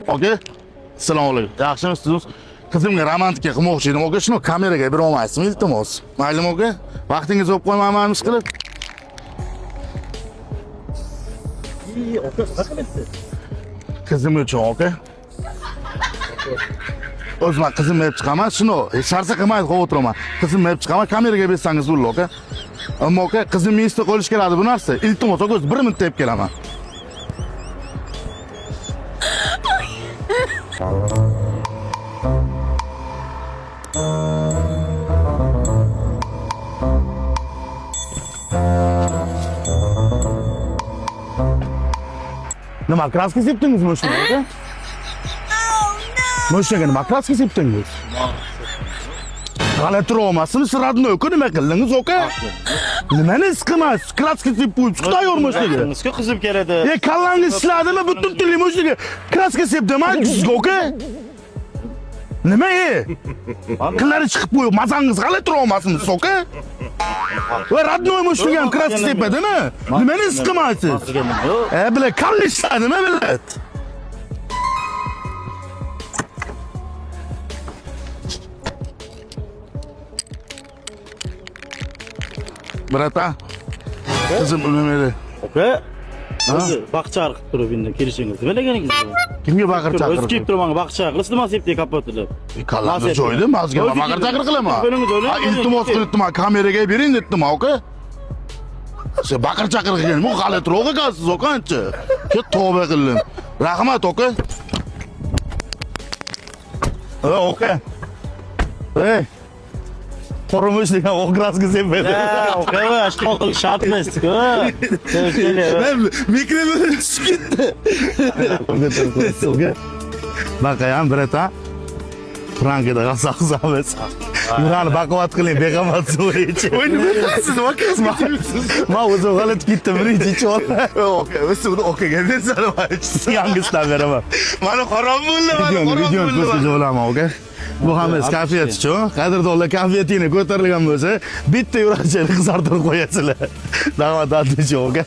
Okey? Assalomu alaykum. Yaxshimisiz? Qizimga romantika qilmoqchi edim. Okey, shuni kameraga bera olmaysizmi, iltimos? Maylimi, okey? Vaqtingiz bo'lib qolmaymanmiz qilib. Qizim uchun, okey? O'zim qizimni olib chiqaman, shuni sharsa qilmaydi, qo'yib o'tiraman. Qizimni olib chiqaman, kameraga bersangiz bo'ldi, okey? Ammo okey, qizim miyasida qo'lish keladi bu narsa. Iltimos, okey, 1 minutda olib kelaman. Nima kraska sepdingizmi shuni, aka? Mo'shnaga nima kraska sepdingiz? G'alati olmasin, siz radnoy-ku nima qildingiz, aka? Nimani isqimas? Kraska sepib qo'yib chiqayor mo'shnaga. Sizga qizim keladi. Kallangiz ishladimi? Butun tili mo'shnaga kraska sepdim, sizga, aka? Nima qillari chiqib qo'yib, mazangiz g'alati olmasin, aka? Va radnoy mo'shnaga ham kraska sepadimi? Nimani isqimaysiz? Bilan kalli ishladimi, bilat? Brata, qizim bilmaydi. Aka, o'zi baqchar qilib turib endi kelishingiz nimaganingiz bu? Kimga baqir chaqir? O'zi kelib turib menga baqchar qilib, nima sepdi kapotida? Kallangiz joyida, mazga baqir chaqir qilaman. Iltimos qilibman, kameraga bering dedim, aka. Siz baqir chaqir qilgan, bu g'alati ro'g' ekansiz, aka ancha. Ket tavba qildim. Rahmat, aka. Aka. Ey. Qorumush degan o'qraska sepadi. Aka, ashqoq qilish shart emas-ku. Men mikrofonni tushibdi. Baqayam brata. Frankida qasaqsamiz. Yurani baqavat qiling, beqamat so'raychi. Voy nima qilasiz, aka? Men o'zim g'alati ketdim, birinchi chol. Aka, o'zimni okaga bersan, yangisidan beraman. Mana harom bo'ldi, mana harom bo'ldi. Video ko'rsatib olaman, aka. Bu hammasi kayfiyatchi, qadrdonlar kayfiyatingni ko'tarilgan bo'lsa, bitta yurakchani qizartirib qo'yasizlar. Da'vat atuvchi, aka.